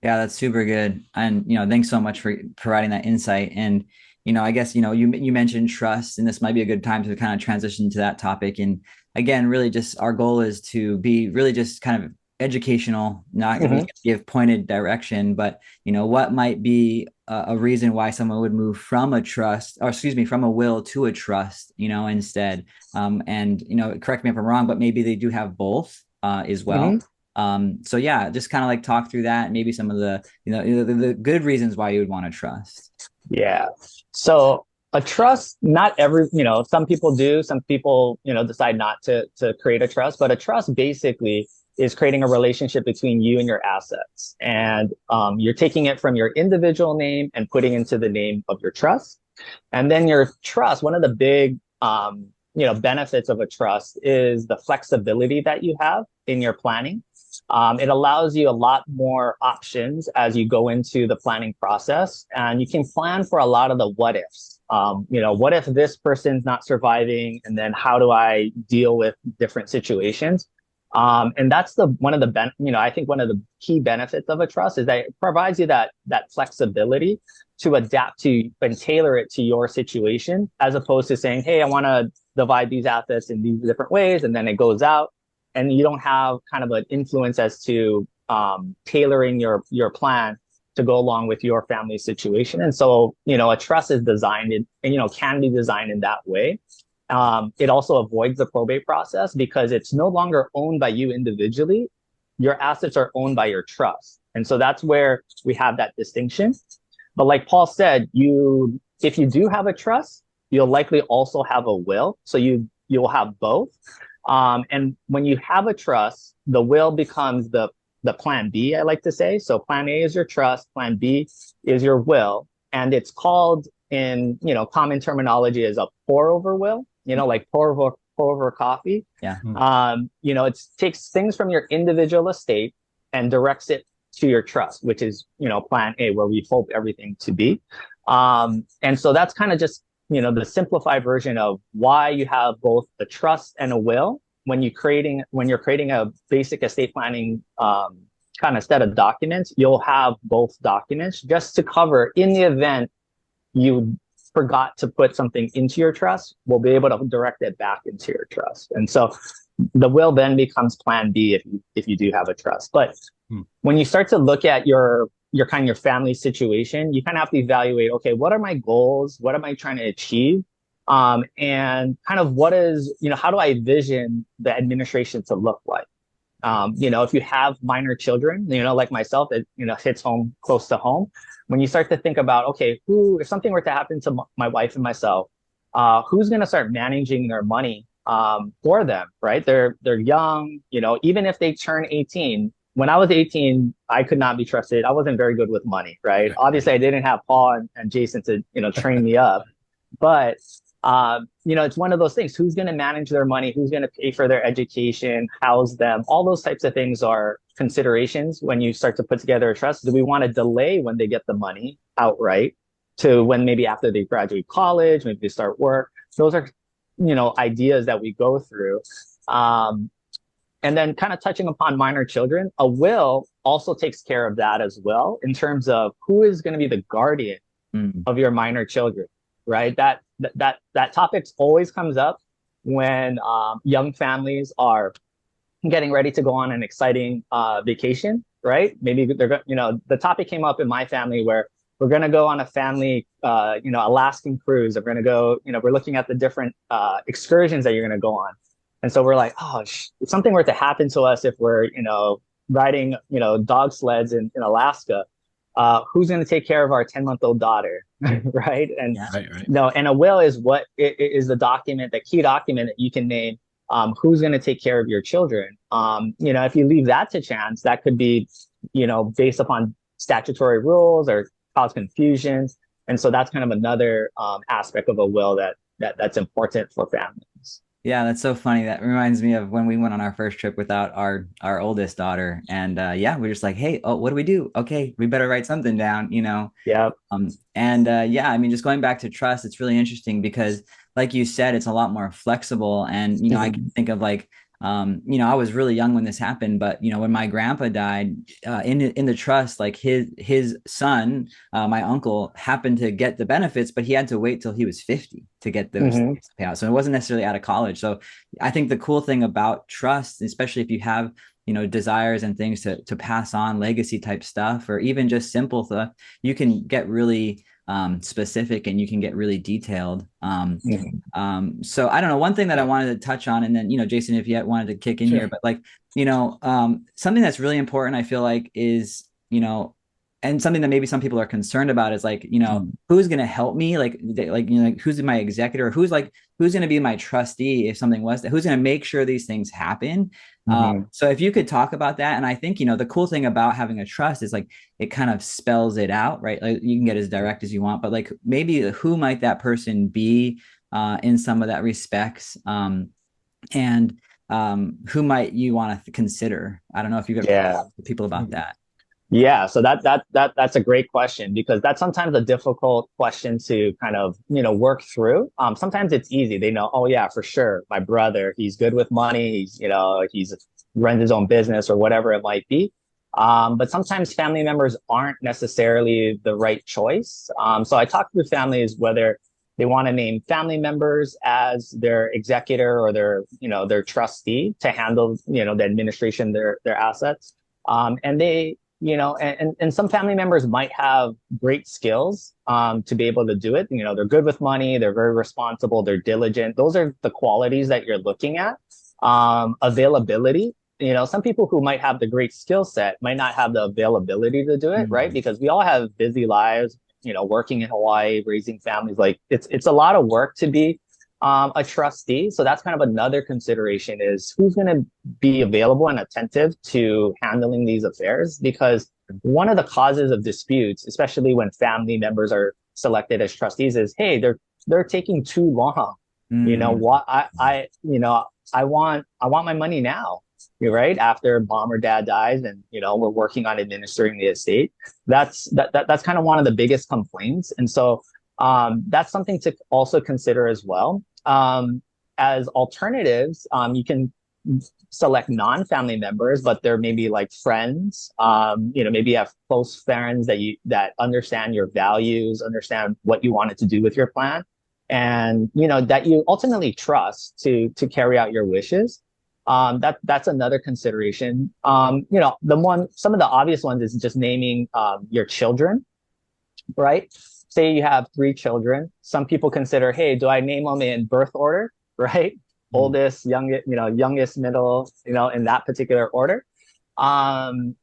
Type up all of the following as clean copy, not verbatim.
Yeah, that's super good. And, thanks so much for providing that insight. And, I guess, you mentioned trust, and this might be a good time to kind of transition to that topic. And again, really just our goal is to be really just kind of educational, not we Hmm. can give pointed direction, but, what might be a reason why someone would move from a trust, or excuse me, from a will to a trust, instead. And, correct me if I'm wrong, but maybe they do have both as well. Hmm. So yeah, just kind of like talk through that, maybe some of the, the good reasons why you would want to trust. Yeah. So a trust, not every, some people do, some people, decide not to create a trust, but a trust basically is creating a relationship between you and your assets. And you're taking it from your individual name and putting into the name of your trust. And then your trust, one of the big benefits of a trust is the flexibility that you have in your planning. It allows you a lot more options as you go into the planning process, and you can plan for a lot of the what ifs. What if this person's not surviving, and then how do I deal with different situations? And that's the one of the I think one of the key benefits of a trust is that it provides you that flexibility to adapt to and tailor it to your situation, as opposed to saying, hey, I want to divide these assets in these different ways, and then it goes out, and you don't have kind of an influence as to tailoring your plan to go along with your family situation. And so, a trust is designed in, and can be designed in that way. It also avoids the probate process because it's no longer owned by you individually. Your assets are owned by your trust. And so that's where we have that distinction. But like Paul said, if you do have a trust, you'll likely also have a will. So you'll have both. And when you have a trust, the will becomes the plan B, I like to say. So plan A is your trust, plan B is your will. And it's called in, common terminology as a pour over will, like pour over coffee. Yeah. It takes things from your individual estate and directs it to your trust, which is, plan A, where we hope everything to be. And so that's kind of just, the simplified version of why you have both a trust and a will when you're creating a basic estate planning kind of set of documents. You'll have both documents just to cover in the event you forgot to put something into your trust. We'll be able to direct it back into your trust. And so the will then becomes plan B if you do have a trust. But Hmm. when you start to look at your kind of your family situation, you kind of have to evaluate, okay, what are my goals? What am I trying to achieve? And kind of what is, how do I envision the administration to look like? If you have minor children, like myself, it, hits home close to home. When you start to think about, okay, if something were to happen to my wife and myself, who's going to start managing their money for them, right? They're young, even if they turn 18. When I was 18, I could not be trusted. I wasn't very good with money, right? Obviously, I didn't have Paul and Jason to, train me up. But it's one of those things. Who's going to manage their money? Who's going to pay for their education, house them? All those types of things are considerations when you start to put together a trust. Do we want to delay when they get the money outright to when maybe after they graduate college, maybe they start work? Those are, ideas that we go through. Um, and then kind of touching upon minor children, a will also takes care of that as well in terms of who is going to be the guardian Mm. of your minor children, right? That topic always comes up when young families are getting ready to go on an exciting vacation, right? Maybe the topic came up in my family where we're going to go on a family, Alaskan cruise. We're going to go, we're looking at the different excursions that you're going to go on. And so we're like, oh, if something were to happen to us, if we're, riding, dog sleds in Alaska, who's going to take care of our 10-month-old daughter, right? And Yeah. Right, right. no, and a will is what is the document, the key document that you can name who's going to take care of your children. If you leave that to chance, that could be, based upon statutory rules or cause confusion. And so that's kind of another aspect of a will that's important for families. Yeah, that's so funny. That reminds me of when we went on our first trip without our oldest daughter. And yeah, we're just like, hey, oh, what do we do? Okay, we better write something down. Yeah. And yeah, I mean, just going back to trust, it's really interesting because, like you said, it's a lot more flexible. And I Mhm. can think of like you know, I was really young when this happened, but you know, when my grandpa died, in the trust, like his son, my uncle, happened to get the benefits, but he had to wait till he was 50 to get those Hmm. payouts. So it wasn't necessarily out of college. So I think the cool thing about trust, especially if you have, you know, desires and things to pass on, legacy type stuff, or even just simple stuff, you can get really specific, and you can get really detailed. Hmm. So I don't know. One thing that I wanted to touch on, and then, you know, Jason, if you wanted to kick in Sure. here, but like, you know, something that's really important, I feel like, is, you know, and something that maybe some people are concerned about is like, you know, Hmm. who's going to help me? Like, you know, like who's my executor? Who's going to be my trustee if something was who's going to make sure these things happen? Hmm. So if you could talk about that, and I think, you know, the cool thing about having a trust is like it kind of spells it out, right? Like you can get as direct as you want, but like maybe who might that person be in some of that respects, and who might you want to consider? I don't know if you've ever Yeah. talked to people about that. Yeah, so that's a great question because that's sometimes a difficult question to kind of, work through. Sometimes it's easy. They know, oh yeah, for sure, my brother, he's good with money. He's runs his own business or whatever it might be. But sometimes family members aren't necessarily the right choice. So I talk to families whether they want to name family members as their executor or their trustee to handle, the administration of their assets. And they and some family members might have great skills to be able to do it. They're good with money, they're very responsible, they're diligent. Those are the qualities that you're looking at. Availability. Some people who might have the great skill set might not have the availability to do it, right? Mm. Because we all have busy lives, working in Hawaii, raising families. Like it's a lot of work to be a trustee. So that's kind of another consideration is who's going to be available and attentive to handling these affairs. Because one of the causes of disputes, especially when family members are selected as trustees, is hey, they're taking too long. Mm. What I want my money now. You're right after mom or dad dies, and we're working on administering the estate. That's kind of one of the biggest complaints, and so that's something to also consider as well. As alternatives, you can select non-family members, but they're maybe like friends. Maybe you have close friends that understand your values, understand what you wanted to do with your plan, and that you ultimately trust to carry out your wishes. That's another consideration. Some of the obvious ones is just naming your children, right? Say you have three children. Some people consider, hey, do I name them in birth order, right? Mm. Oldest, youngest, middle, in that particular order. That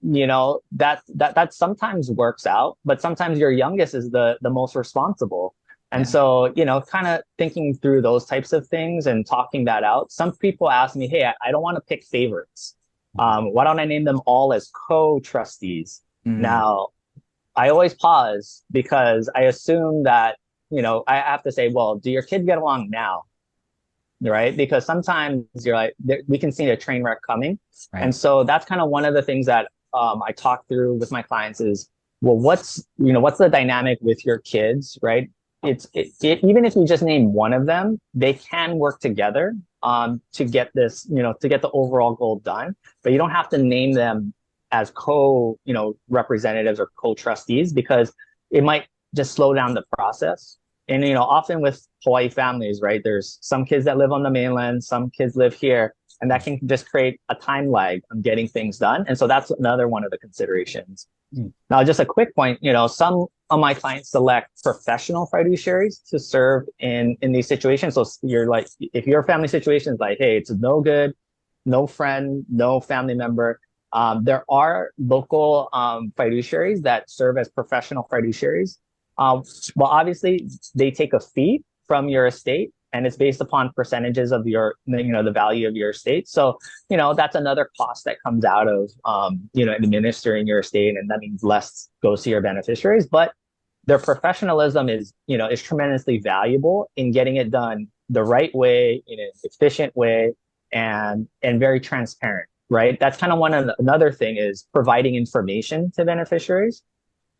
sometimes works out, but sometimes your youngest is the most responsible. And Yeah. so, kind of thinking through those types of things and talking that out. Some people ask me, hey, I don't want to pick favorites. Why don't I name them all as co-trustees? Mm. Now, I always pause because I assume that, I have to say, well, do your kids get along now? Right? Because sometimes you're like, we can see a train wreck coming. And Right. so that's kind of one of the things that I talk through with my clients is, well, what's the dynamic with your kids, right? Even if you just name one of them, they can work together to get this, to get the overall goal done. But you don't have to name them as representatives or co-trustees because it might just slow down the process. And often with Hawaii families, right, there's some kids that live on the mainland, some kids live here, and that can just create a time lag on getting things done. And so that's another one of the considerations. Mm. Now, just a quick point, some of my clients select professional fiduciaries to serve in these situations. So you're like, if your family situation is like, hey, it's no good, no friend, no family member, there are local fiduciaries that serve as professional fiduciaries. Well, obviously, they take a fee from your estate, and it's based upon percentages of the value of your estate. So, that's another cost that comes out of, administering your estate, and that means less goes to your beneficiaries. But their professionalism is tremendously valuable in getting it done the right way, in an efficient way, and very transparent. Right. That's kind of another thing is providing information to beneficiaries.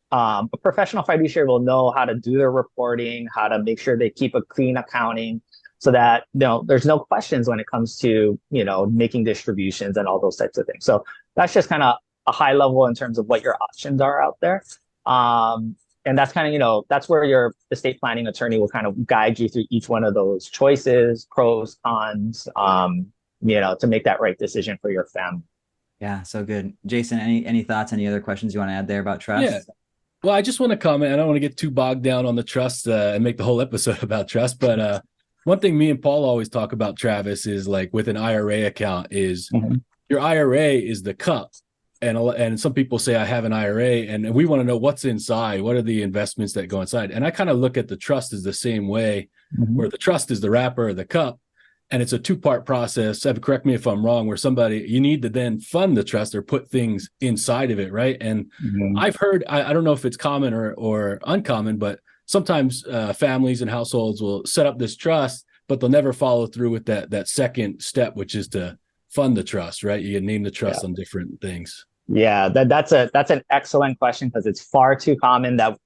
A professional fiduciary will know how to do their reporting, how to make sure they keep a clean accounting. so that, there's no questions when it comes to, making distributions and all those types of things. So that's just kind of a high level in terms of what your options are out there. And that's kind of, that's where your estate planning attorney will kind of guide you through each one of those choices, pros, cons, to make that right decision for your family. Yeah, so good. Jason, any thoughts, any other questions you want to add there about trust? Yeah. Well, I just want to comment. I don't want to get too bogged down on the trust and make the whole episode about trust. But one thing me and Paul always talk about, Travis, is like with an IRA account is your IRA is the cup. And some people say I have an IRA and we want to know what's inside. What are the investments that go inside? And I kind of look at the trust as the same way, where the trust is the wrapper or the cup. And it's a two-part process. Correct me if I'm wrong, where you need to then fund the trust or put things inside of it, right? And I've heard, I don't know if it's common or uncommon, but sometimes families and households will set up this trust, but they'll never follow through with that second step, which is to fund the trust, right? You name the trust on different things. Yeah, that's an excellent question, because it's far too common that,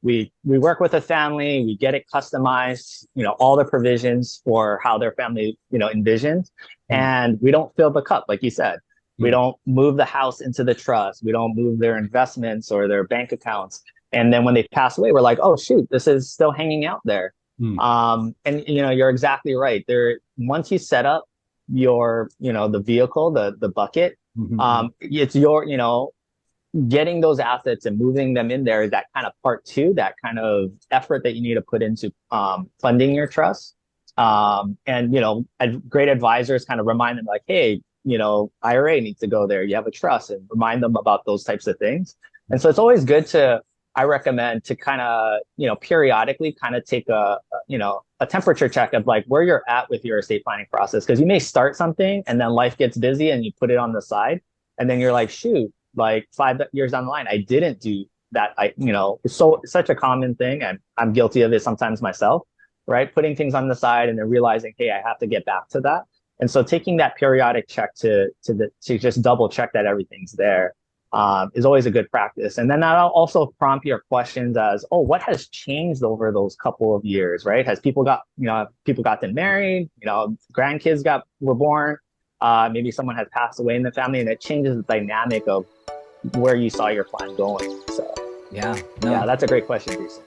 we work with a family, we get it customized, all the provisions for how their family, envisions, and we don't fill the cup, like you said. We don't move the house into the trust. We don't move their investments or their bank accounts. And then when they pass away, we're like, oh shoot, this is still hanging out there. And you're exactly right. Once you set up your, the vehicle, the bucket, it's your, getting those assets and moving them in there is that kind of part two, that kind of effort that you need to put into funding your trust. And great advisors kind of remind them like, hey, IRA needs to go there. You have a trust, and remind them about those types of things. And so it's always good I recommend to kind of, periodically kind of take a temperature check of like where you're at with your estate planning process. Because you may start something and then life gets busy and you put it on the side. And then you're like, shoot, like 5 years down the line, I didn't do that. It's such a common thing. And I'm guilty of it sometimes myself, right? Putting things on the side and then realizing, hey, I have to get back to that. And so taking that periodic check to just double check that everything's there is always a good practice. And then that'll also prompt your questions as, oh, what has changed over those couple of years, right? Has people gotten married, grandkids were born, maybe someone has passed away in the family, and it changes the dynamic of where you saw your plan going. So yeah, that's a great question, Jason.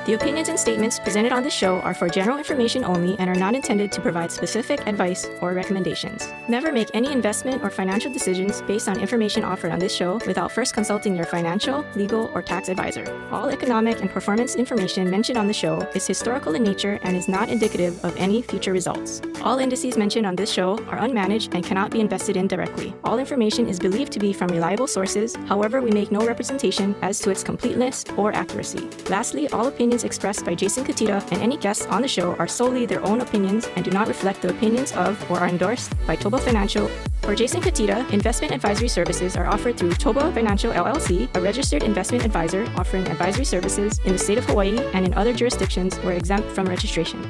The opinions and statements presented on this show are for general information only and are not intended to provide specific advice or recommendations. Never make any investment or financial decisions based on information offered on this show without first consulting your financial, legal, or tax advisor. All economic and performance information mentioned on the show is historical in nature and is not indicative of any future results. All indices mentioned on this show are unmanaged and cannot be invested in directly. All information is believed to be from reliable sources. However, we make no representation as to its completeness or accuracy. Lastly, all opinions expressed by Jason Cutitta and any guests on the show are solely their own opinions and do not reflect the opinions of or are endorsed by ToBA Financial. For Jason Cutitta, investment advisory services are offered through ToBA Financial LLC, a registered investment advisor offering advisory services in the state of Hawaii and in other jurisdictions where exempt from registration.